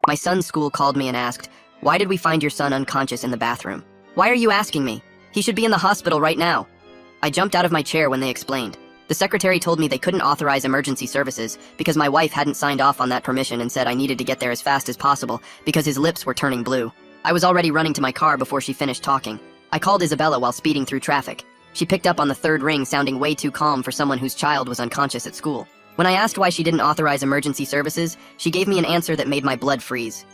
My son's school called me and asked, "Why did we find your son unconscious in the bathroom? Why are you asking me? He should be in the hospital right now." I jumped out of my chair when they explained. The secretary told me they couldn't authorize emergency services because my wife hadn't signed off on that permission and said I needed to get there as fast as possible because his lips were turning blue. I was already running to my car before she finished talking. I called Isabella while speeding through traffic. She picked up on the third ring, sounding way too calm for someone whose child was unconscious at school. When I asked why she didn't authorize emergency services, she gave me an answer that made my blood freeze.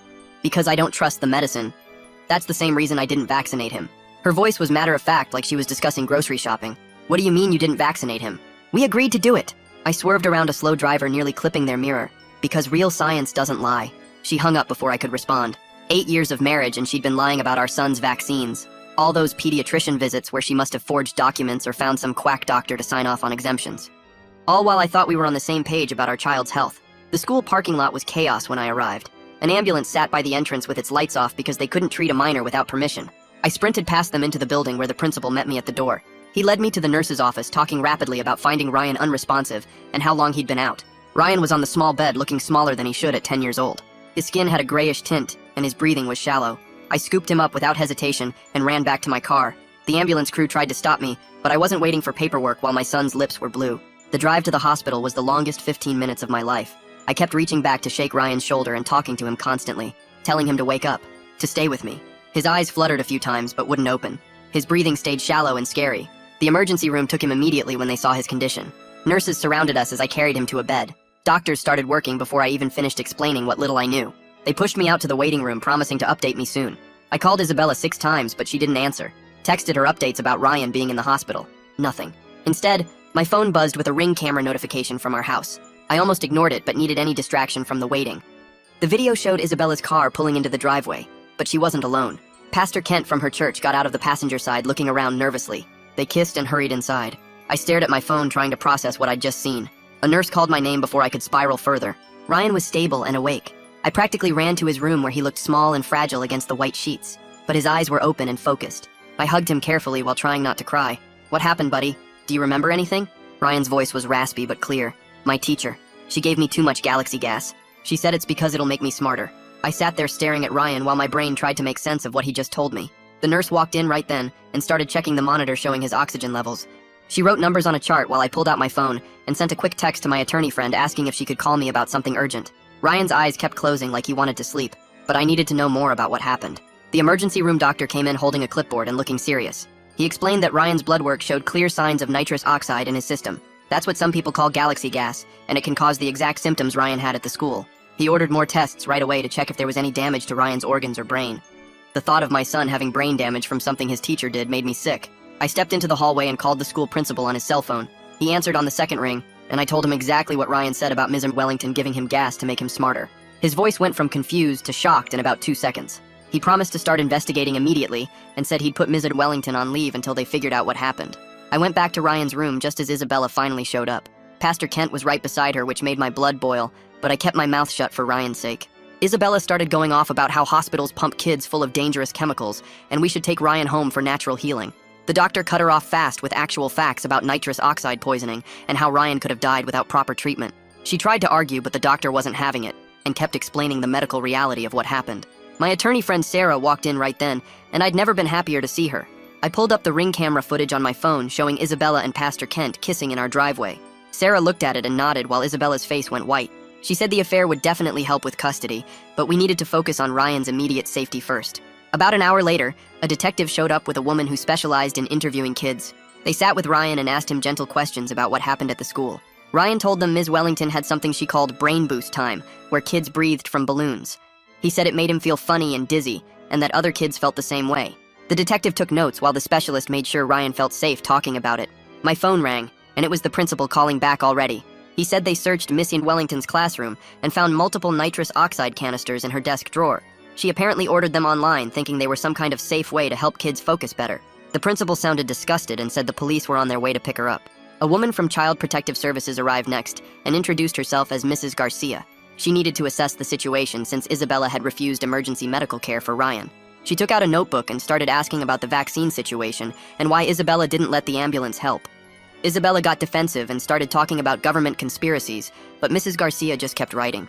Because I don't trust the medicine. That's the same reason I didn't vaccinate him. Her voice was matter-of-fact, like she was discussing grocery shopping. "What do you mean you didn't vaccinate him?" "We agreed to do it." I swerved around a slow driver, nearly clipping their mirror. "Because real science doesn't lie." She hung up before I could respond. 8 years of marriage and she'd been lying about our son's vaccines. All those pediatrician visits where she must have forged documents or found some quack doctor to sign off on exemptions. All while I thought we were on the same page about our child's health. The school parking lot was chaos when I arrived. An ambulance sat by the entrance with its lights off because they couldn't treat a minor without permission. I sprinted past them into the building where the principal met me at the door. He led me to the nurse's office, talking rapidly about finding Ryan unresponsive and how long he'd been out. Ryan was on the small bed, looking smaller than he should at 10 years old. His skin had a grayish tint, and his breathing was shallow. I scooped him up without hesitation and ran back to my car. The ambulance crew tried to stop me, but I wasn't waiting for paperwork while my son's lips were blue. The drive to the hospital was the longest 15 minutes of my life. I kept reaching back to shake Ryan's shoulder and talking to him constantly, telling him to wake up, to stay with me. His eyes fluttered a few times but wouldn't open. His breathing stayed shallow and scary. The emergency room took him immediately when they saw his condition. Nurses surrounded us as I carried him to a bed. Doctors started working before I even finished explaining what little I knew. They pushed me out to the waiting room, promising to update me soon. I called Isabella 6 times, but she didn't answer. Texted her updates about Ryan being in the hospital. Nothing. Instead, my phone buzzed with a Ring camera notification from our house. I almost ignored it, but needed any distraction from the waiting. The video showed Isabella's car pulling into the driveway, but she wasn't alone. Pastor Kent from her church got out of the passenger side, looking around nervously. They kissed and hurried inside. I stared at my phone, trying to process what I'd just seen. A nurse called my name before I could spiral further. Ryan was stable and awake. I practically ran to his room where he looked small and fragile against the white sheets, but his eyes were open and focused. I hugged him carefully while trying not to cry. "What happened, buddy? Do you remember anything?" Ryan's voice was raspy but clear. "My teacher. She gave me too much galaxy gas. She said it's because it'll make me smarter." I sat there staring at Ryan while my brain tried to make sense of what he just told me. The nurse walked in right then and started checking the monitor showing his oxygen levels. She wrote numbers on a chart while I pulled out my phone and sent a quick text to my attorney friend asking if she could call me about something urgent. Ryan's eyes kept closing like he wanted to sleep, but I needed to know more about what happened. The emergency room doctor came in holding a clipboard and looking serious. He explained that Ryan's blood work showed clear signs of nitrous oxide in his system. That's what some people call galaxy gas, and it can cause the exact symptoms Ryan had at the school. He ordered more tests right away to check if there was any damage to Ryan's organs or brain. The thought of my son having brain damage from something his teacher did made me sick. I stepped into the hallway and called the school principal on his cell phone. He answered on the second ring, and I told him exactly what Ryan said about Ms. Wellington giving him gas to make him smarter. His voice went from confused to shocked in about 2 seconds. He promised to start investigating immediately and said he'd put Ms. Wellington on leave until they figured out what happened. I went back to Ryan's room just as Isabella finally showed up. Pastor Kent was right beside her, which made my blood boil, but I kept my mouth shut for Ryan's sake. Isabella started going off about how hospitals pump kids full of dangerous chemicals, and we should take Ryan home for natural healing. The doctor cut her off fast with actual facts about nitrous oxide poisoning and how Ryan could have died without proper treatment. She tried to argue, but the doctor wasn't having it, and kept explaining the medical reality of what happened. My attorney friend Sarah walked in right then, and I'd never been happier to see her. I pulled up the Ring camera footage on my phone showing Isabella and Pastor Kent kissing in our driveway. Sarah looked at it and nodded while Isabella's face went white. She said the affair would definitely help with custody, but we needed to focus on Ryan's immediate safety first. About an hour later, a detective showed up with a woman who specialized in interviewing kids. They sat with Ryan and asked him gentle questions about what happened at the school. Ryan told them Ms. Wellington had something she called brain boost time, where kids breathed from balloons. He said it made him feel funny and dizzy, and that other kids felt the same way. The detective took notes while the specialist made sure Ryan felt safe talking about it. My phone rang, and it was the principal calling back already. He said they searched Miss Wellington's classroom and found multiple nitrous oxide canisters in her desk drawer. She apparently ordered them online, thinking they were some kind of safe way to help kids focus better. The principal sounded disgusted and said the police were on their way to pick her up. A woman from Child Protective Services arrived next and introduced herself as Mrs. Garcia. She needed to assess the situation since Isabella had refused emergency medical care for Ryan. She took out a notebook and started asking about the vaccine situation and why Isabella didn't let the ambulance help. Isabella got defensive and started talking about government conspiracies, but Mrs. Garcia just kept writing.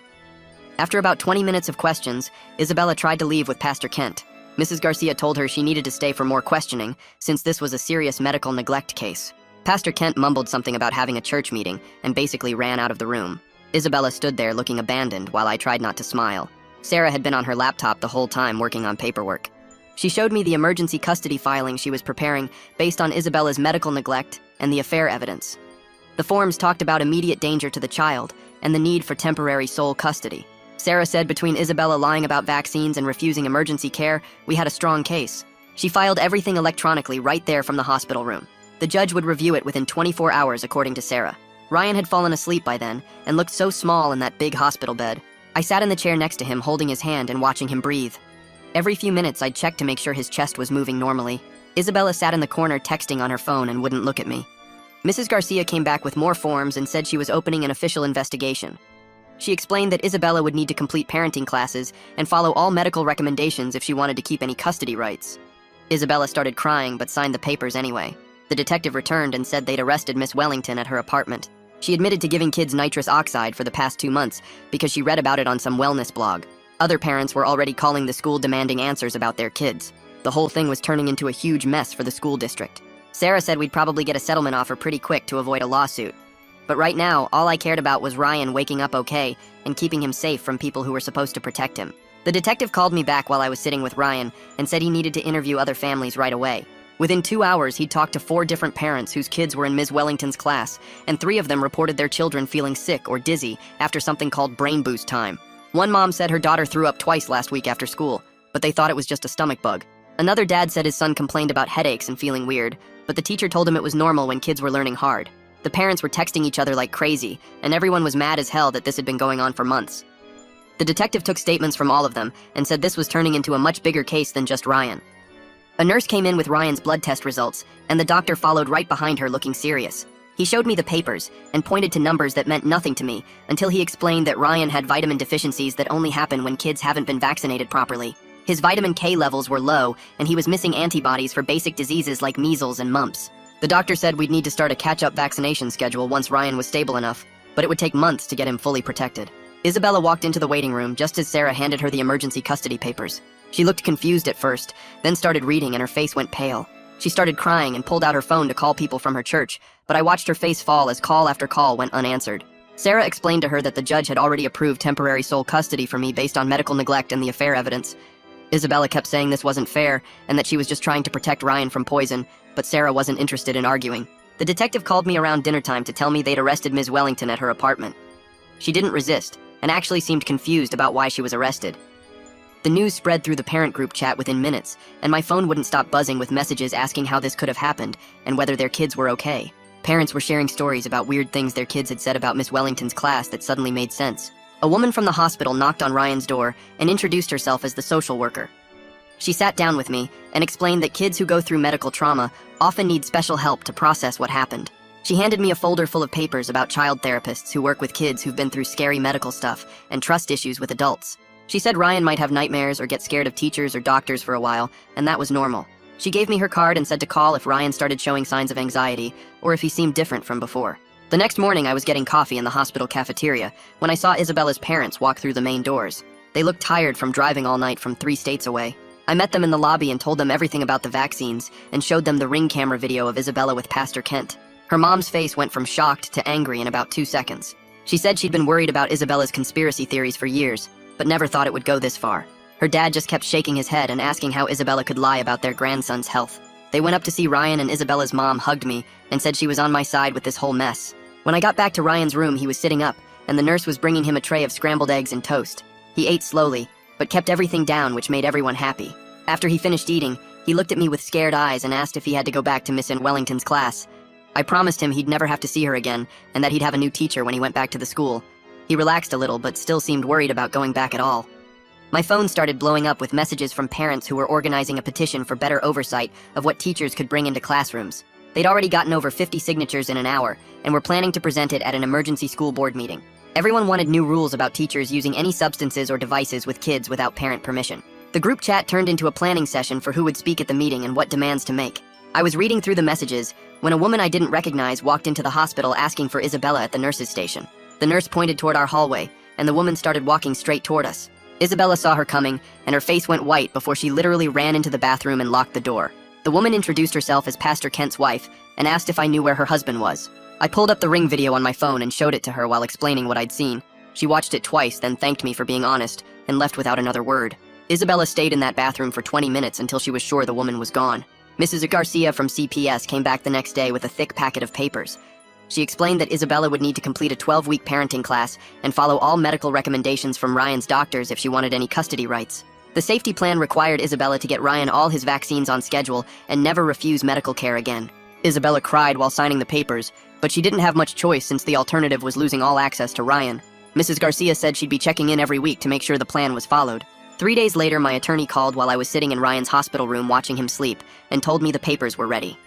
After about 20 minutes of questions, Isabella tried to leave with Pastor Kent. Mrs. Garcia told her she needed to stay for more questioning, since this was a serious medical neglect case. Pastor Kent mumbled something about having a church meeting and basically ran out of the room. Isabella stood there looking abandoned while I tried not to smile. Sarah had been on her laptop the whole time working on paperwork. She showed me the emergency custody filing she was preparing based on Isabella's medical neglect and the affair evidence. The forms talked about immediate danger to the child and the need for temporary sole custody. Sarah said between Isabella lying about vaccines and refusing emergency care, we had a strong case. She filed everything electronically right there from the hospital room. The judge would review it within 24 hours, according to Sarah. Ryan had fallen asleep by then and looked so small in that big hospital bed. I sat in the chair next to him, holding his hand and watching him breathe. Every few minutes, I'd check to make sure his chest was moving normally. Isabella sat in the corner texting on her phone and wouldn't look at me. Mrs. Garcia came back with more forms and said she was opening an official investigation. She explained that Isabella would need to complete parenting classes and follow all medical recommendations if she wanted to keep any custody rights. Isabella started crying but signed the papers anyway. The detective returned and said they'd arrested Miss Wellington at her apartment. She admitted to giving kids nitrous oxide for the past 2 months because she read about it on some wellness blog. Other parents were already calling the school demanding answers about their kids. The whole thing was turning into a huge mess for the school district. Sarah said we'd probably get a settlement offer pretty quick to avoid a lawsuit. But right now, all I cared about was Ryan waking up okay and keeping him safe from people who were supposed to protect him. The detective called me back while I was sitting with Ryan and said he needed to interview other families right away. Within 2 hours, he'd talked to 4 different parents whose kids were in Ms. Wellington's class, and 3 of them reported their children feeling sick or dizzy after something called brain boost time. One mom said her daughter threw up twice last week after school, but they thought it was just a stomach bug. Another dad said his son complained about headaches and feeling weird, but the teacher told him it was normal when kids were learning hard. The parents were texting each other like crazy, and everyone was mad as hell that this had been going on for months. The detective took statements from all of them and said this was turning into a much bigger case than just Ryan. A nurse came in with Ryan's blood test results, and the doctor followed right behind her looking serious. He showed me the papers and pointed to numbers that meant nothing to me until he explained that Ryan had vitamin deficiencies that only happen when kids haven't been vaccinated properly. His vitamin K levels were low, and he was missing antibodies for basic diseases like measles and mumps. The doctor said we'd need to start a catch-up vaccination schedule once Ryan was stable enough, but it would take months to get him fully protected. Isabella walked into the waiting room just as Sarah handed her the emergency custody papers. She looked confused at first, then started reading and her face went pale. She started crying and pulled out her phone to call people from her church, but I watched her face fall as call after call went unanswered. Sarah explained to her that the judge had already approved temporary sole custody for me based on medical neglect and the affair evidence. Isabella kept saying this wasn't fair and that she was just trying to protect Ryan from poison, but Sarah wasn't interested in arguing. The detective called me around dinner time to tell me they'd arrested Ms. Wellington at her apartment. She didn't resist and actually seemed confused about why she was arrested. The news spread through the parent group chat within minutes, and my phone wouldn't stop buzzing with messages asking how this could have happened and whether their kids were okay. Parents were sharing stories about weird things their kids had said about Miss Wellington's class that suddenly made sense. A woman from the hospital knocked on Ryan's door and introduced herself as the social worker. She sat down with me and explained that kids who go through medical trauma often need special help to process what happened. She handed me a folder full of papers about child therapists who work with kids who've been through scary medical stuff and trust issues with adults. She said Ryan might have nightmares or get scared of teachers or doctors for a while, and that was normal. She gave me her card and said to call if Ryan started showing signs of anxiety or if he seemed different from before. The next morning, I was getting coffee in the hospital cafeteria when I saw Isabella's parents walk through the main doors. They looked tired from driving all night from 3 states away. I met them in the lobby and told them everything about the vaccines and showed them the Ring camera video of Isabella with Pastor Kent. Her mom's face went from shocked to angry in about 2 seconds. She said she'd been worried about Isabella's conspiracy theories for years, but never thought it would go this far. Her dad just kept shaking his head and asking how Isabella could lie about their grandson's health. They went up to see Ryan, and Isabella's mom hugged me and said she was on my side with this whole mess. When I got back to Ryan's room, he was sitting up, and the nurse was bringing him a tray of scrambled eggs and toast. He ate slowly, but kept everything down, which made everyone happy. After he finished eating, he looked at me with scared eyes and asked if he had to go back to Miss Wellington's class. I promised him he'd never have to see her again, and that he'd have a new teacher when he went back to the school. He relaxed a little, but still seemed worried about going back at all. My phone started blowing up with messages from parents who were organizing a petition for better oversight of what teachers could bring into classrooms. They'd already gotten over 50 signatures in an hour, and were planning to present it at an emergency school board meeting. Everyone wanted new rules about teachers using any substances or devices with kids without parent permission. The group chat turned into a planning session for who would speak at the meeting and what demands to make. I was reading through the messages when a woman I didn't recognize walked into the hospital asking for Isabella at the nurse's station. The nurse pointed toward our hallway, and the woman started walking straight toward us. Isabella saw her coming, and her face went white before she literally ran into the bathroom and locked the door. The woman introduced herself as Pastor Kent's wife and asked if I knew where her husband was. I pulled up the Ring video on my phone and showed it to her while explaining what I'd seen. She watched it twice, then thanked me for being honest, and left without another word. Isabella stayed in that bathroom for 20 minutes until she was sure the woman was gone. Mrs. Garcia from CPS came back the next day with a thick packet of papers. She explained that Isabella would need to complete a 12-week parenting class and follow all medical recommendations from Ryan's doctors if she wanted any custody rights. The safety plan required Isabella to get Ryan all his vaccines on schedule and never refuse medical care again. Isabella cried while signing the papers, but she didn't have much choice since the alternative was losing all access to Ryan. Mrs. Garcia said she'd be checking in every week to make sure the plan was followed. 3 days later, my attorney called while I was sitting in Ryan's hospital room watching him sleep and told me the papers were ready.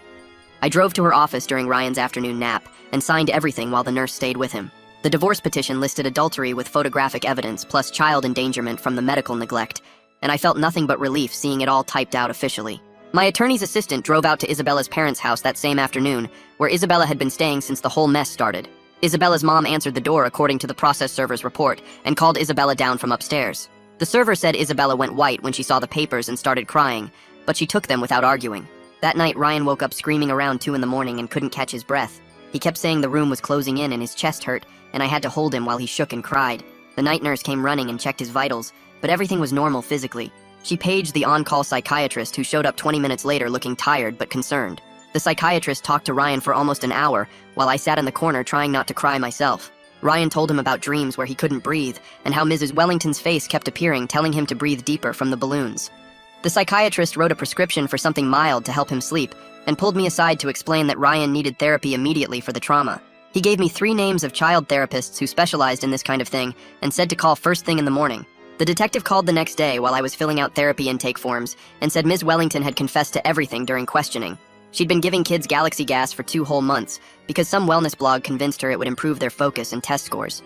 I drove to her office during Ryan's afternoon nap and signed everything while the nurse stayed with him. The divorce petition listed adultery with photographic evidence plus child endangerment from the medical neglect, and I felt nothing but relief seeing it all typed out officially. My attorney's assistant drove out to Isabella's parents' house that same afternoon, where Isabella had been staying since the whole mess started. Isabella's mom answered the door according to the process server's report and called Isabella down from upstairs. The server said Isabella went white when she saw the papers and started crying, but she took them without arguing. That night, Ryan woke up screaming around 2 in the morning and couldn't catch his breath. He kept saying the room was closing in and his chest hurt, and I had to hold him while he shook and cried. The night nurse came running and checked his vitals, but everything was normal physically. She paged the on-call psychiatrist who showed up 20 minutes later looking tired but concerned. The psychiatrist talked to Ryan for almost an hour while I sat in the corner trying not to cry myself. Ryan told him about dreams where he couldn't breathe and how Mrs. Wellington's face kept appearing, telling him to breathe deeper from the balloons. The psychiatrist wrote a prescription for something mild to help him sleep and pulled me aside to explain that Ryan needed therapy immediately for the trauma. He gave me 3 names of child therapists who specialized in this kind of thing and said to call first thing in the morning. The detective called the next day while I was filling out therapy intake forms and said Ms. Wellington had confessed to everything during questioning. She'd been giving kids Galaxy Gas for 2 whole months because some wellness blog convinced her it would improve their focus and test scores.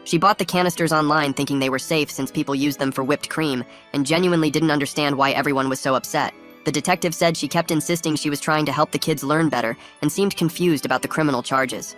She bought the canisters online thinking they were safe since people used them for whipped cream and genuinely didn't understand why everyone was so upset. The detective said she kept insisting she was trying to help the kids learn better and seemed confused about the criminal charges.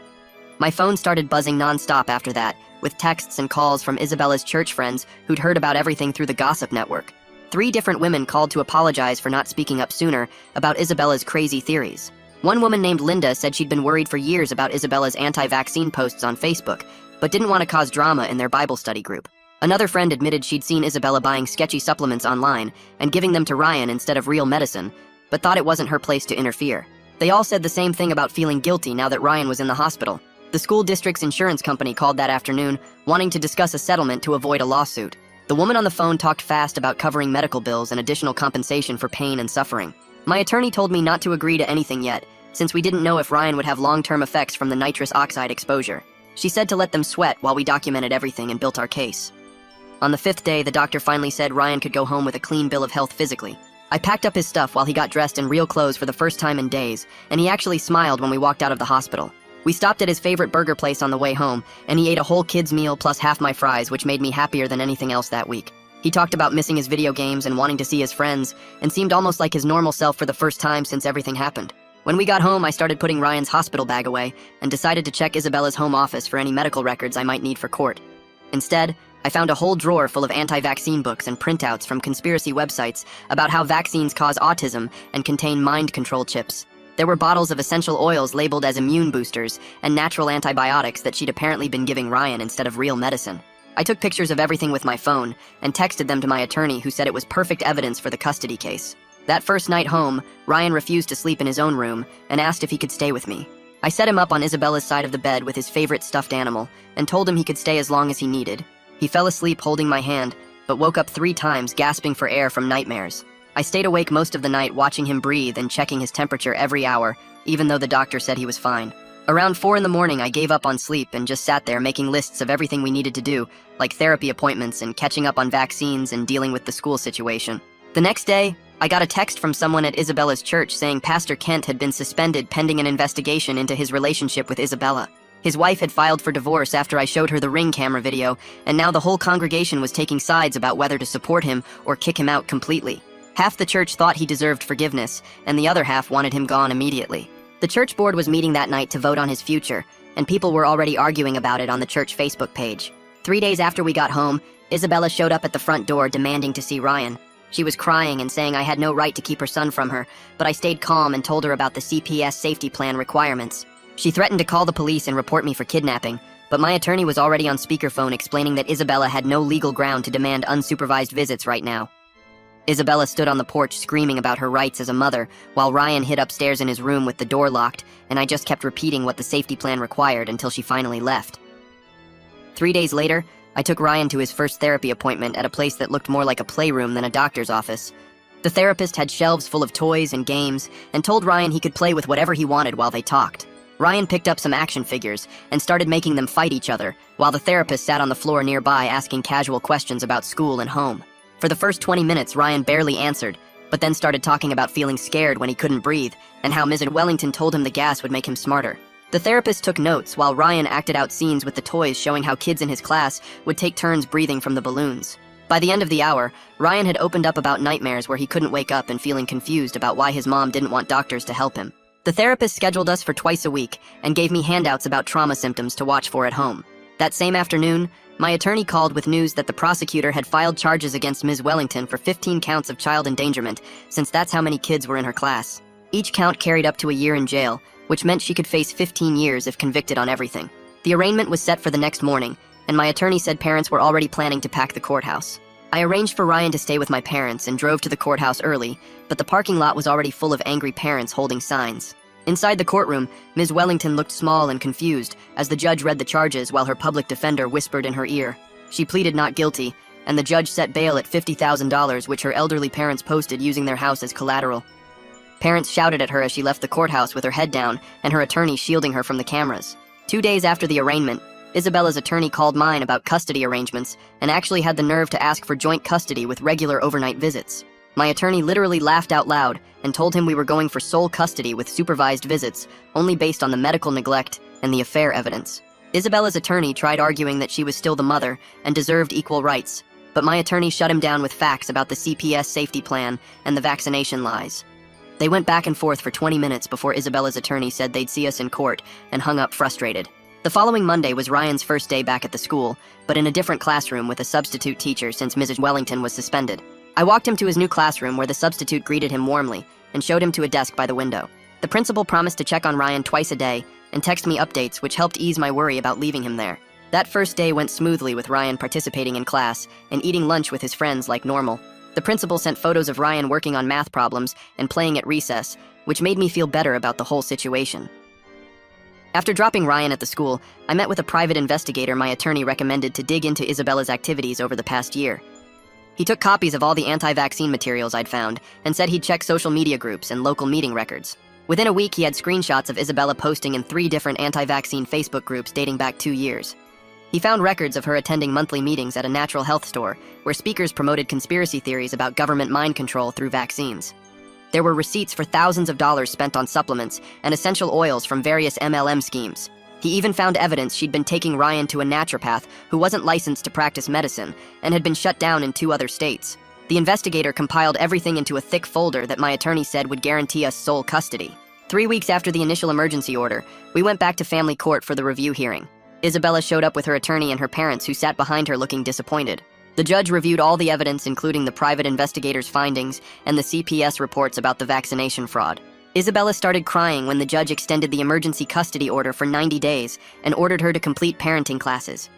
My phone started buzzing nonstop after that, with texts and calls from Isabella's church friends who'd heard about everything through the gossip network. 3 different women called to apologize for not speaking up sooner about Isabella's crazy theories. One woman named Linda said she'd been worried for years about Isabella's anti-vaccine posts on Facebook, but didn't want to cause drama in their Bible study group. Another friend admitted she'd seen Isabella buying sketchy supplements online and giving them to Ryan instead of real medicine, but thought it wasn't her place to interfere. They all said the same thing about feeling guilty now that Ryan was in the hospital. The school district's insurance company called that afternoon, wanting to discuss a settlement to avoid a lawsuit. The woman on the phone talked fast about covering medical bills and additional compensation for pain and suffering. My attorney told me not to agree to anything yet, since we didn't know if Ryan would have long-term effects from the nitrous oxide exposure. She said to let them sweat while we documented everything and built our case. On the 5th day, the doctor finally said Ryan could go home with a clean bill of health physically. I packed up his stuff while he got dressed in real clothes for the first time in days, and he actually smiled when we walked out of the hospital. We stopped at his favorite burger place on the way home, and he ate a whole kid's meal plus half my fries, which made me happier than anything else that week. He talked about missing his video games and wanting to see his friends, and seemed almost like his normal self for the first time since everything happened. When we got home, I started putting Ryan's hospital bag away and decided to check Isabella's home office for any medical records I might need for court. Instead, I found a whole drawer full of anti-vaccine books and printouts from conspiracy websites about how vaccines cause autism and contain mind control chips. There were bottles of essential oils labeled as immune boosters and natural antibiotics that she'd apparently been giving Ryan instead of real medicine. I took pictures of everything with my phone and texted them to my attorney, who said it was perfect evidence for the custody case. That first night home, Ryan refused to sleep in his own room and asked if he could stay with me. I set him up on Isabella's side of the bed with his favorite stuffed animal and told him he could stay as long as he needed. He fell asleep holding my hand, but woke up 3 times gasping for air from nightmares. I stayed awake most of the night watching him breathe and checking his temperature every hour, even though the doctor said he was fine. Around 4 in the morning, I gave up on sleep and just sat there making lists of everything we needed to do, like therapy appointments and catching up on vaccines and dealing with the school situation. The next day, I got a text from someone at Isabella's church saying Pastor Kent had been suspended pending an investigation into his relationship with Isabella. His wife had filed for divorce after I showed her the Ring camera video, and now the whole congregation was taking sides about whether to support him or kick him out completely. Half the church thought he deserved forgiveness, and the other half wanted him gone immediately. The church board was meeting that night to vote on his future, and people were already arguing about it on the church Facebook page. 3 days after we got home, Isabella showed up at the front door demanding to see Ryan. She was crying and saying I had no right to keep her son from her, but I stayed calm and told her about the CPS safety plan requirements. She threatened to call the police and report me for kidnapping, but my attorney was already on speakerphone explaining that Isabella had no legal ground to demand unsupervised visits right now. Isabella stood on the porch screaming about her rights as a mother, while Ryan hid upstairs in his room with the door locked, and I just kept repeating what the safety plan required until she finally left. 3 days later, I took Ryan to his first therapy appointment at a place that looked more like a playroom than a doctor's office. The therapist had shelves full of toys and games and told Ryan he could play with whatever he wanted while they talked. Ryan picked up some action figures and started making them fight each other, while the therapist sat on the floor nearby asking casual questions about school and home. For the first 20 minutes, Ryan barely answered, but then started talking about feeling scared when he couldn't breathe and how Ms. Wellington told him the gas would make him smarter. The therapist took notes while Ryan acted out scenes with the toys showing how kids in his class would take turns breathing from the balloons. By the end of the hour, Ryan had opened up about nightmares where he couldn't wake up and feeling confused about why his mom didn't want doctors to help him. The therapist scheduled us for twice a week and gave me handouts about trauma symptoms to watch for at home. That same afternoon, my attorney called with news that the prosecutor had filed charges against Ms. Wellington for 15 counts of child endangerment, since that's how many kids were in her class. Each count carried up to a year in jail, which meant she could face 15 years if convicted on everything. The arraignment was set for the next morning, and my attorney said parents were already planning to pack the courthouse. I arranged for Ryan to stay with my parents and drove to the courthouse early, but the parking lot was already full of angry parents holding signs. Inside the courtroom, Ms. Wellington looked small and confused as the judge read the charges while her public defender whispered in her ear. She pleaded not guilty, and the judge set bail at $50,000, which her elderly parents posted using their house as collateral. Parents shouted at her as she left the courthouse with her head down and her attorney shielding her from the cameras. 2 days after the arraignment, Isabella's attorney called mine about custody arrangements and actually had the nerve to ask for joint custody with regular overnight visits. My attorney literally laughed out loud and told him we were going for sole custody with supervised visits, only based on the medical neglect and the affair evidence. Isabella's attorney tried arguing that she was still the mother and deserved equal rights, but my attorney shut him down with facts about the CPS safety plan and the vaccination lies. They went back and forth for 20 minutes before Isabella's attorney said they'd see us in court and hung up frustrated. The following Monday was Ryan's first day back at the school, but in a different classroom with a substitute teacher since Mrs. Wellington was suspended. I walked him to his new classroom where the substitute greeted him warmly and showed him to a desk by the window. The principal promised to check on Ryan twice a day and text me updates, which helped ease my worry about leaving him there. That first day went smoothly with Ryan participating in class and eating lunch with his friends like normal. The principal sent photos of Ryan working on math problems and playing at recess, which made me feel better about the whole situation. After dropping Ryan at the school, I met with a private investigator my attorney recommended to dig into Isabella's activities over the past year. He took copies of all the anti-vaccine materials I'd found and said he'd check social media groups and local meeting records. Within a week, he had screenshots of Isabella posting in 3 different anti-vaccine Facebook groups dating back 2 years. He found records of her attending monthly meetings at a natural health store where speakers promoted conspiracy theories about government mind control through vaccines. There were receipts for thousands of dollars spent on supplements and essential oils from various MLM schemes. He even found evidence she'd been taking Ryan to a naturopath who wasn't licensed to practice medicine and had been shut down in 2 other states. The investigator compiled everything into a thick folder that my attorney said would guarantee us sole custody. 3 weeks after the initial emergency order, we went back to family court for the review hearing. Isabella showed up with her attorney and her parents, who sat behind her looking disappointed. The judge reviewed all the evidence, including the private investigator's findings and the CPS reports about the vaccination fraud. Isabella started crying when the judge extended the emergency custody order for 90 days and ordered her to complete parenting classes.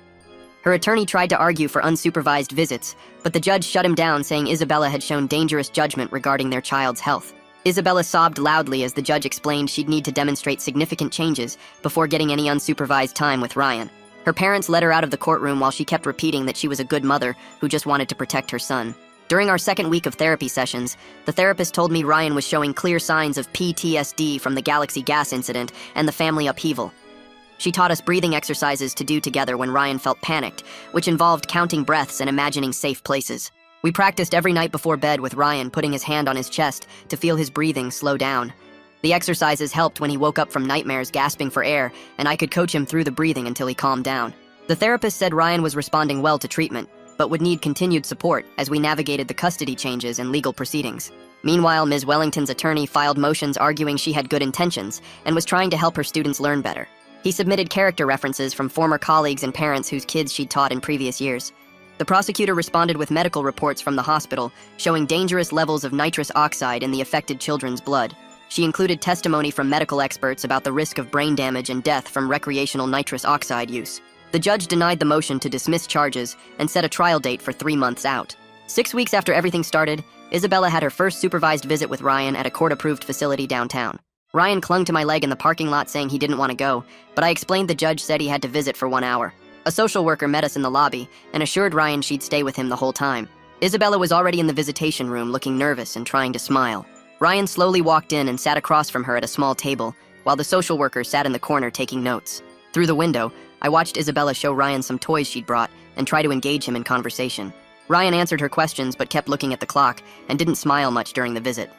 Her attorney tried to argue for unsupervised visits, but the judge shut him down, saying Isabella had shown dangerous judgment regarding their child's health. Isabella sobbed loudly as the judge explained she'd need to demonstrate significant changes before getting any unsupervised time with Ryan. Her parents led her out of the courtroom while she kept repeating that she was a good mother who just wanted to protect her son. During our second week of therapy sessions, the therapist told me Ryan was showing clear signs of PTSD from the Galaxy gas incident and the family upheaval. She taught us breathing exercises to do together when Ryan felt panicked, which involved counting breaths and imagining safe places. We practiced every night before bed with Ryan putting his hand on his chest to feel his breathing slow down. The exercises helped when he woke up from nightmares gasping for air, and I could coach him through the breathing until he calmed down. The therapist said Ryan was responding well to treatment, but would need continued support as we navigated the custody changes and legal proceedings. Meanwhile, Ms. Wellington's attorney filed motions arguing she had good intentions and was trying to help her students learn better. He submitted character references from former colleagues and parents whose kids she'd taught in previous years. The prosecutor responded with medical reports from the hospital showing dangerous levels of nitrous oxide in the affected children's blood. She included testimony from medical experts about the risk of brain damage and death from recreational nitrous oxide use. The judge denied the motion to dismiss charges and set a trial date for 3 months out. 6 weeks after everything started, Isabella had her first supervised visit with Ryan at a court-approved facility downtown. Ryan clung to my leg in the parking lot saying he didn't want to go, but I explained the judge said he had to visit for 1 hour. A social worker met us in the lobby and assured Ryan she'd stay with him the whole time. Isabella was already in the visitation room looking nervous and trying to smile. Ryan slowly walked in and sat across from her at a small table, while the social worker sat in the corner taking notes. Through the window, I watched Isabella show Ryan some toys she'd brought and try to engage him in conversation. Ryan answered her questions but kept looking at the clock and didn't smile much during the visit.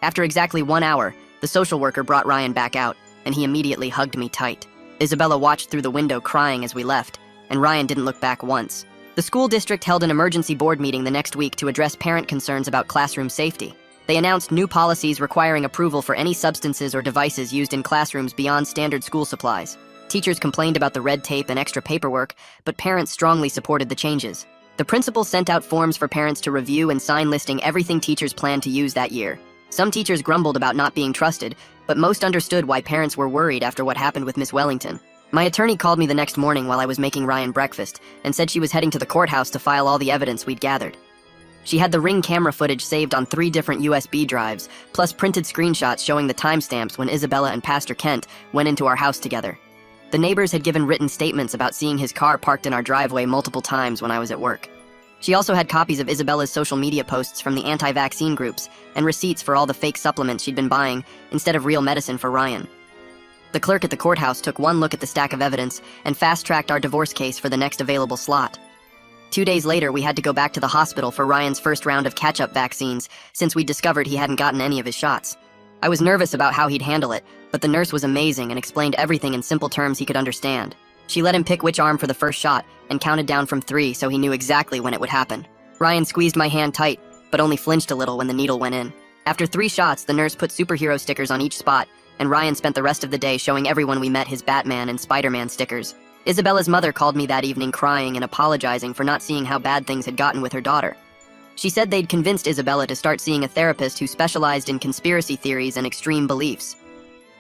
After exactly 1 hour, the social worker brought Ryan back out, and he immediately hugged me tight. Isabella watched through the window crying as we left, and Ryan didn't look back once. The school district held an emergency board meeting the next week to address parent concerns about classroom safety. They announced new policies requiring approval for any substances or devices used in classrooms beyond standard school supplies. Teachers complained about the red tape and extra paperwork, but parents strongly supported the changes. The principal sent out forms for parents to review and sign listing everything teachers planned to use that year. Some teachers grumbled about not being trusted, but most understood why parents were worried after what happened with Miss Wellington. My attorney called me the next morning while I was making Ryan breakfast and said she was heading to the courthouse to file all the evidence we'd gathered. She had the Ring camera footage saved on 3 different USB drives, plus printed screenshots showing the timestamps when Isabella and Pastor Kent went into our house together. The neighbors had given written statements about seeing his car parked in our driveway multiple times when I was at work. She also had copies of Isabella's social media posts from the anti-vaccine groups and receipts for all the fake supplements she'd been buying instead of real medicine for Ryan. The clerk at the courthouse took one look at the stack of evidence and fast-tracked our divorce case for the next available slot. 2 days later, we had to go back to the hospital for Ryan's first round of catch-up vaccines since we discovered he hadn't gotten any of his shots. I was nervous about how he'd handle it, but the nurse was amazing and explained everything in simple terms he could understand. She let him pick which arm for the first shot and counted down from 3 so he knew exactly when it would happen. Ryan squeezed my hand tight, but only flinched a little when the needle went in. After 3 shots, the nurse put superhero stickers on each spot, and Ryan spent the rest of the day showing everyone we met his Batman and Spider-Man stickers. Isabella's mother called me that evening crying and apologizing for not seeing how bad things had gotten with her daughter. She said they'd convinced Isabella to start seeing a therapist who specialized in conspiracy theories and extreme beliefs.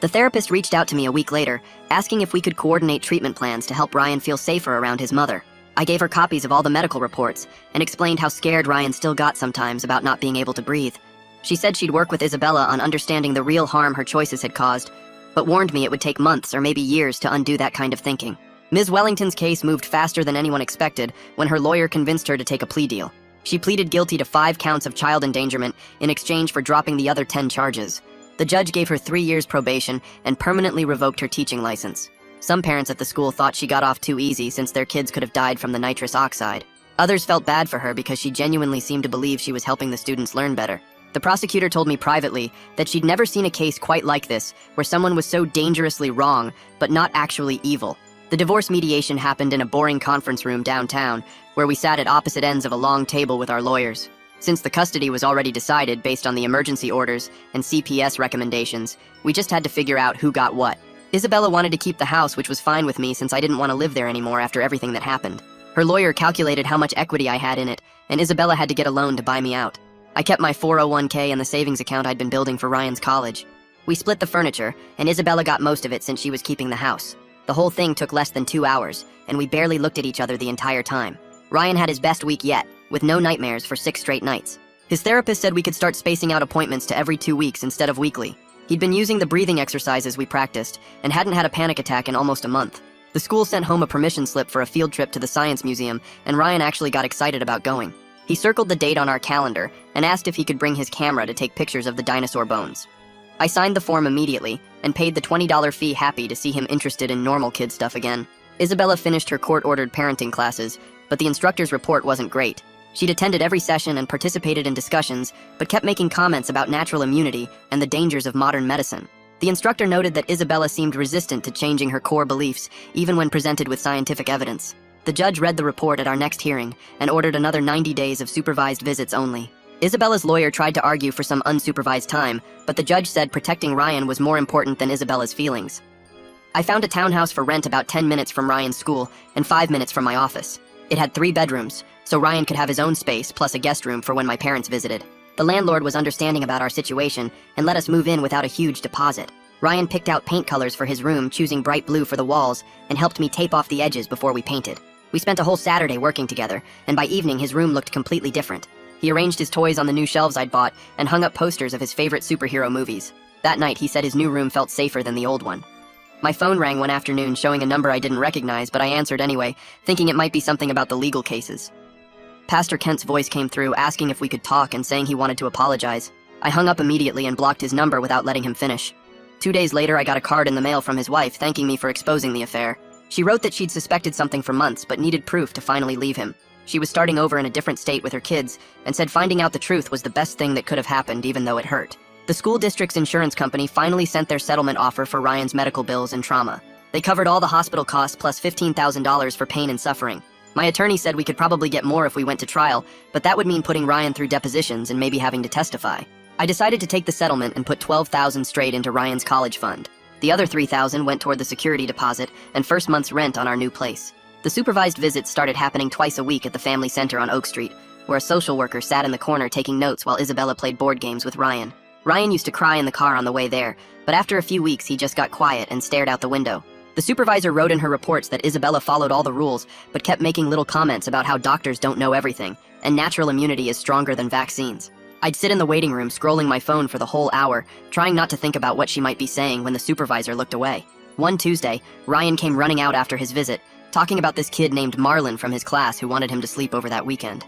The therapist reached out to me a week later, asking if we could coordinate treatment plans to help Ryan feel safer around his mother. I gave her copies of all the medical reports and explained how scared Ryan still got sometimes about not being able to breathe. She said she'd work with Isabella on understanding the real harm her choices had caused, but warned me it would take months or maybe years to undo that kind of thinking. Ms. Wellington's case moved faster than anyone expected when her lawyer convinced her to take a plea deal. She pleaded guilty to 5 counts of child endangerment in exchange for dropping the other 10 charges. The judge gave her 3 years probation and permanently revoked her teaching license. Some parents at the school thought she got off too easy since their kids could have died from the nitrous oxide. Others felt bad for her because she genuinely seemed to believe she was helping the students learn better. The prosecutor told me privately that she'd never seen a case quite like this, where someone was so dangerously wrong, but not actually evil. The divorce mediation happened in a boring conference room downtown, where we sat at opposite ends of a long table with our lawyers. Since the custody was already decided based on the emergency orders and CPS recommendations, we just had to figure out who got what. Isabella wanted to keep the house, which was fine with me since I didn't want to live there anymore after everything that happened. Her lawyer calculated how much equity I had in it, and Isabella had to get a loan to buy me out. I kept my 401k and the savings account I'd been building for Ryan's college. We split the furniture, and Isabella got most of it since she was keeping the house. The whole thing took less than 2 hours, and we barely looked at each other the entire time. Ryan had his best week yet, with no nightmares for 6 straight nights. His therapist said we could start spacing out appointments to every 2 weeks instead of weekly. He'd been using the breathing exercises we practiced, and hadn't had a panic attack in almost a month. The school sent home a permission slip for a field trip to the science museum, and Ryan actually got excited about going. He circled the date on our calendar and asked if he could bring his camera to take pictures of the dinosaur bones. I signed the form immediately and paid the $20 fee, happy to see him interested in normal kid stuff again. Isabella finished her court-ordered parenting classes, but the instructor's report wasn't great. She'd attended every session and participated in discussions, but kept making comments about natural immunity and the dangers of modern medicine. The instructor noted that Isabella seemed resistant to changing her core beliefs, even when presented with scientific evidence. The judge read the report at our next hearing and ordered another 90 days of supervised visits only. Isabella's lawyer tried to argue for some unsupervised time, but the judge said protecting Ryan was more important than Isabella's feelings. I found a townhouse for rent about 10 minutes from Ryan's school and 5 minutes from my office. It had 3 bedrooms, so Ryan could have his own space plus a guest room for when my parents visited. The landlord was understanding about our situation and let us move in without a huge deposit. Ryan picked out paint colors for his room, choosing bright blue for the walls, and helped me tape off the edges before we painted. We spent a whole Saturday working together, and by evening his room looked completely different. He arranged his toys on the new shelves I'd bought and hung up posters of his favorite superhero movies. That night he said his new room felt safer than the old one. My phone rang one afternoon showing a number I didn't recognize, but I answered anyway, thinking it might be something about the legal cases. Pastor Kent's voice came through, asking if we could talk and saying he wanted to apologize. I hung up immediately and blocked his number without letting him finish. 2 days later, I got a card in the mail from his wife thanking me for exposing the affair. She wrote that she'd suspected something for months but needed proof to finally leave him. She was starting over in a different state with her kids and said finding out the truth was the best thing that could have happened, even though it hurt. The school district's insurance company finally sent their settlement offer for Ryan's medical bills and trauma. They covered all the hospital costs plus $15,000 for pain and suffering. My attorney said we could probably get more if we went to trial, but that would mean putting Ryan through depositions and maybe having to testify. I decided to take the settlement and put $12,000 straight into Ryan's college fund. The other $3,000 went toward the security deposit and first month's rent on our new place. The supervised visits started happening twice a week at the family center on Oak Street, where a social worker sat in the corner taking notes while Isabella played board games with Ryan. Ryan used to cry in the car on the way there, but after a few weeks he just got quiet and stared out the window. The supervisor wrote in her reports that Isabella followed all the rules, but kept making little comments about how doctors don't know everything, and natural immunity is stronger than vaccines. I'd sit in the waiting room scrolling my phone for the whole hour, trying not to think about what she might be saying when the supervisor looked away. One Tuesday, Ryan came running out after his visit, talking about this kid named Marlon from his class who wanted him to sleep over that weekend.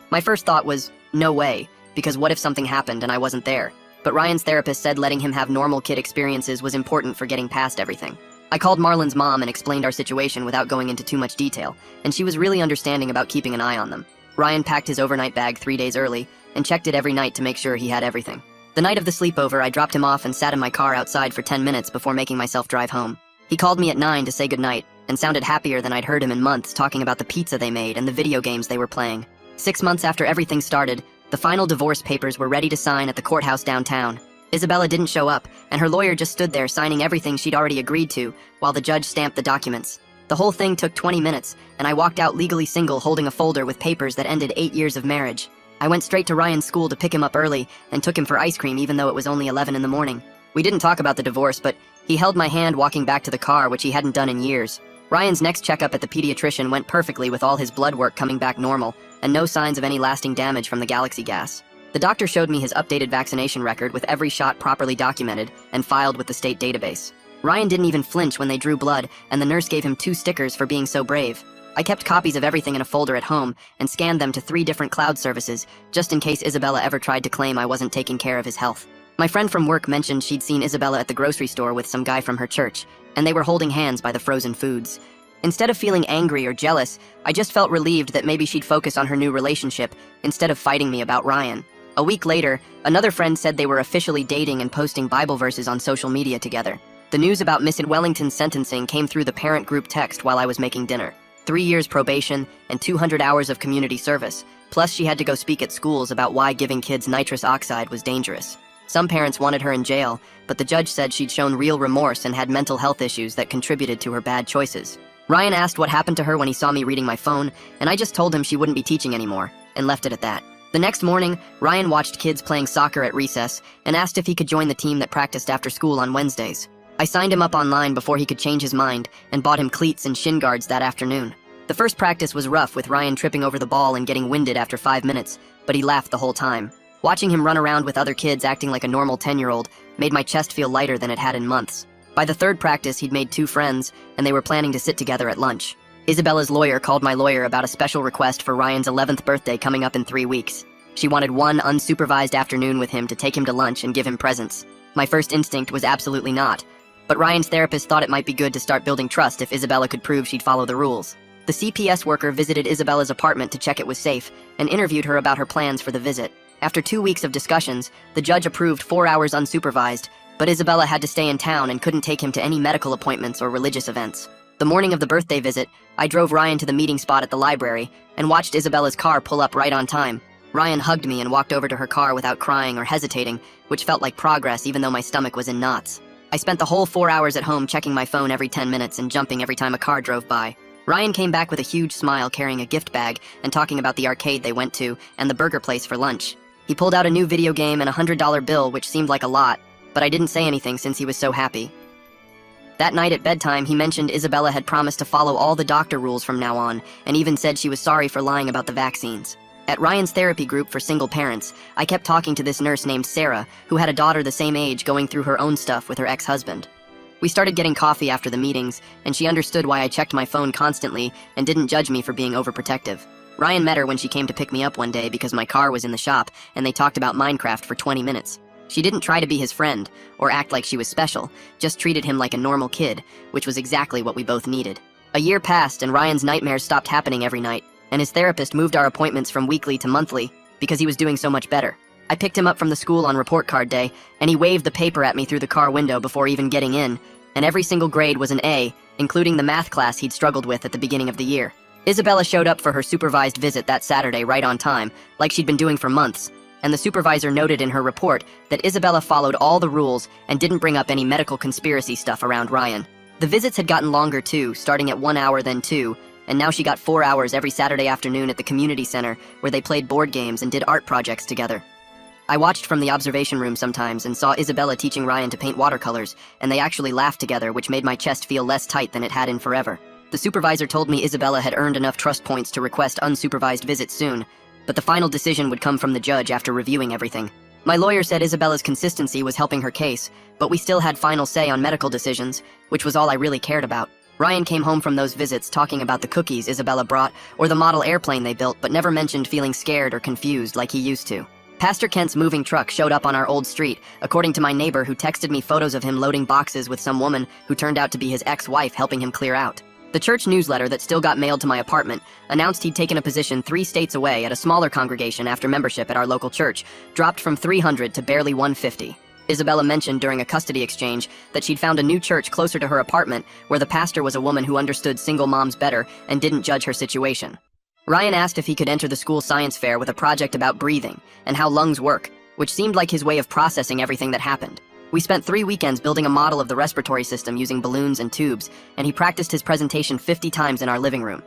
My first thought was, no way, because what if something happened and I wasn't there? But Ryan's therapist said letting him have normal kid experiences was important for getting past everything. I called Marlon's mom and explained our situation without going into too much detail, and she was really understanding about keeping an eye on them. Ryan packed his overnight bag 3 days early and checked it every night to make sure he had everything. The night of the sleepover, I dropped him off and sat in my car outside for 10 minutes before making myself drive home. He called me at 9 to say goodnight and sounded happier than I'd heard him in months, talking about the pizza they made and the video games they were playing. 6 months after everything started, the final divorce papers were ready to sign at the courthouse downtown. Isabella didn't show up, and her lawyer just stood there signing everything she'd already agreed to, while the judge stamped the documents. The whole thing took 20 minutes, and I walked out legally single holding a folder with papers that ended 8 years of marriage. I went straight to Ryan's school to pick him up early, and took him for ice cream even though it was only 11 in the morning. We didn't talk about the divorce, but he held my hand walking back to the car, which he hadn't done in years. Ryan's next checkup at the pediatrician went perfectly with all his blood work coming back normal, and no signs of any lasting damage from the Galaxy gas. The doctor showed me his updated vaccination record with every shot properly documented and filed with the state database. Ryan didn't even flinch when they drew blood, and the nurse gave him 2 stickers for being so brave. I kept copies of everything in a folder at home and scanned them to 3 different cloud services, just in case Isabella ever tried to claim I wasn't taking care of his health. My friend from work mentioned she'd seen Isabella at the grocery store with some guy from her church, and they were holding hands by the frozen foods. Instead of feeling angry or jealous, I just felt relieved that maybe she'd focus on her new relationship instead of fighting me about Ryan. A week later, another friend said they were officially dating and posting Bible verses on social media together. The news about Miss Wellington's sentencing came through the parent group text while I was making dinner. 3 years probation and 200 hours of community service, plus she had to go speak at schools about why giving kids nitrous oxide was dangerous. Some parents wanted her in jail, but the judge said she'd shown real remorse and had mental health issues that contributed to her bad choices. Ryan asked what happened to her when he saw me reading my phone, and I just told him she wouldn't be teaching anymore, and left it at that. The next morning, Ryan watched kids playing soccer at recess and asked if he could join the team that practiced after school on Wednesdays. I signed him up online before he could change his mind and bought him cleats and shin guards that afternoon. The first practice was rough, with Ryan tripping over the ball and getting winded after 5 minutes, but he laughed the whole time. Watching him run around with other kids acting like a normal 10-year-old made my chest feel lighter than it had in months. By the third practice, he'd made 2 friends, and they were planning to sit together at lunch. Isabella's lawyer called my lawyer about a special request for Ryan's 11th birthday coming up in 3 weeks. She wanted one unsupervised afternoon with him to take him to lunch and give him presents. My first instinct was absolutely not, but Ryan's therapist thought it might be good to start building trust if Isabella could prove she'd follow the rules. The CPS worker visited Isabella's apartment to check it was safe and interviewed her about her plans for the visit. After 2 weeks of discussions, the judge approved 4 hours unsupervised, but Isabella had to stay in town and couldn't take him to any medical appointments or religious events. The morning of the birthday visit, I drove Ryan to the meeting spot at the library and watched Isabella's car pull up right on time. Ryan hugged me and walked over to her car without crying or hesitating, which felt like progress even though my stomach was in knots. I spent the whole 4 hours at home checking my phone every 10 minutes and jumping every time a car drove by. Ryan came back with a huge smile carrying a gift bag and talking about the arcade they went to and the burger place for lunch. He pulled out a new video game and a $100 bill, which seemed like a lot, but I didn't say anything since he was so happy. That night at bedtime, he mentioned Isabella had promised to follow all the doctor rules from now on, and even said she was sorry for lying about the vaccines. At Ryan's therapy group for single parents, I kept talking to this nurse named Sarah, who had a daughter the same age going through her own stuff with her ex-husband. We started getting coffee after the meetings, and she understood why I checked my phone constantly and didn't judge me for being overprotective. Ryan met her when she came to pick me up one day because my car was in the shop, and they talked about Minecraft for 20 minutes. She didn't try to be his friend or act like she was special, just treated him like a normal kid, which was exactly what we both needed. A year passed and Ryan's nightmares stopped happening every night, and his therapist moved our appointments from weekly to monthly because he was doing so much better. I picked him up from the school on report card day, and he waved the paper at me through the car window before even getting in, and every single grade was an A, including the math class he'd struggled with at the beginning of the year. Isabella showed up for her supervised visit that Saturday right on time, like she'd been doing for months, and the supervisor noted in her report that Isabella followed all the rules and didn't bring up any medical conspiracy stuff around Ryan. The visits had gotten longer too, starting at 1 hour then 2, and now she got 4 hours every Saturday afternoon at the community center where they played board games and did art projects together. I watched from the observation room sometimes and saw Isabella teaching Ryan to paint watercolors, and they actually laughed together, which made my chest feel less tight than it had in forever. The supervisor told me Isabella had earned enough trust points to request unsupervised visits soon, but the final decision would come from the judge after reviewing everything. My lawyer said Isabella's consistency was helping her case, but we still had final say on medical decisions, which was all I really cared about. Ryan came home from those visits talking about the cookies Isabella brought or the model airplane they built, but never mentioned feeling scared or confused like he used to. Pastor Kent's moving truck showed up on our old street, according to my neighbor who texted me photos of him loading boxes with some woman who turned out to be his ex-wife helping him clear out. The church newsletter that still got mailed to my apartment announced he'd taken a position 3 states away at a smaller congregation after membership at our local church dropped from 300 to barely 150. Isabella mentioned during a custody exchange that she'd found a new church closer to her apartment where the pastor was a woman who understood single moms better and didn't judge her situation. Ryan asked if he could enter the school science fair with a project about breathing and how lungs work, which seemed like his way of processing everything that happened. We spent 3 weekends building a model of the respiratory system using balloons and tubes, and he practiced his presentation 50 times in our living room.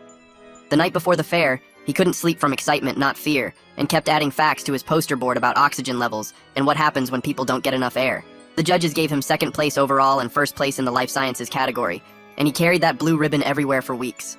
The night before the fair, he couldn't sleep from excitement, not fear, and kept adding facts to his poster board about oxygen levels and what happens when people don't get enough air. The judges gave him 2nd place overall and 1st place in the life sciences category, and he carried that blue ribbon everywhere for weeks.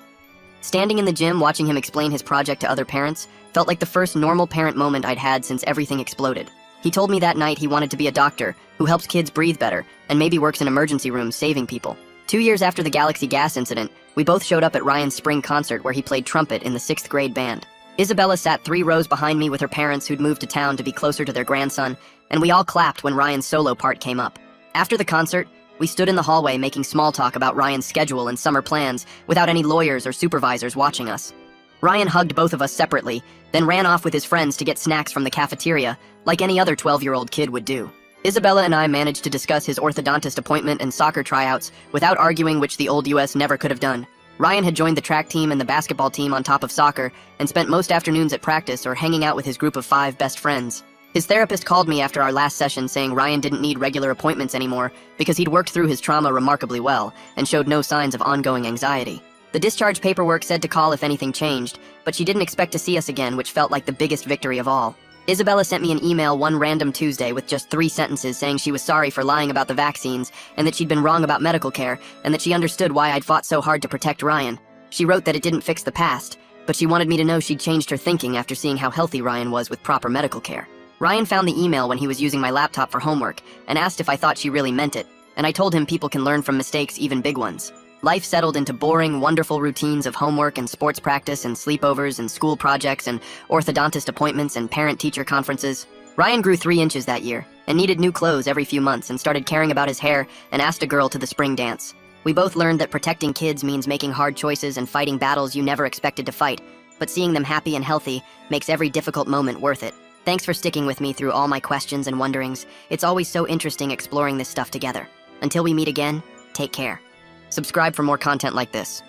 Standing in the gym watching him explain his project to other parents felt like the first normal parent moment I'd had since everything exploded. He told me that night he wanted to be a doctor who helps kids breathe better and maybe works in emergency rooms saving people. 2 years after the Galaxy Gas incident, we both showed up at Ryan's spring concert where he played trumpet in the 6th grade band. Isabella sat 3 rows behind me with her parents who'd moved to town to be closer to their grandson, and we all clapped when Ryan's solo part came up. After the concert, we stood in the hallway making small talk about Ryan's schedule and summer plans without any lawyers or supervisors watching us. Ryan hugged both of us separately, then ran off with his friends to get snacks from the cafeteria, like any other 12-year-old kid would do. Isabella and I managed to discuss his orthodontist appointment and soccer tryouts without arguing, which the old US never could have done. Ryan had joined the track team and the basketball team on top of soccer and spent most afternoons at practice or hanging out with his group of 5 best friends. His therapist called me after our last session saying Ryan didn't need regular appointments anymore because he'd worked through his trauma remarkably well and showed no signs of ongoing anxiety. The discharge paperwork said to call if anything changed, but she didn't expect to see us again, which felt like the biggest victory of all. Isabella sent me an email one random Tuesday with just 3 sentences saying she was sorry for lying about the vaccines and that she'd been wrong about medical care and that she understood why I'd fought so hard to protect Ryan. She wrote that it didn't fix the past, but she wanted me to know she'd changed her thinking after seeing how healthy Ryan was with proper medical care. Ryan found the email when he was using my laptop for homework and asked if I thought she really meant it, and I told him people can learn from mistakes, even big ones. Life settled into boring, wonderful routines of homework and sports practice and sleepovers and school projects and orthodontist appointments and parent-teacher conferences. Ryan grew 3 inches that year and needed new clothes every few months and started caring about his hair and asked a girl to the spring dance. We both learned that protecting kids means making hard choices and fighting battles you never expected to fight, but seeing them happy and healthy makes every difficult moment worth it. Thanks for sticking with me through all my questions and wonderings. It's always so interesting exploring this stuff together. Until we meet again, take care. Subscribe for more content like this.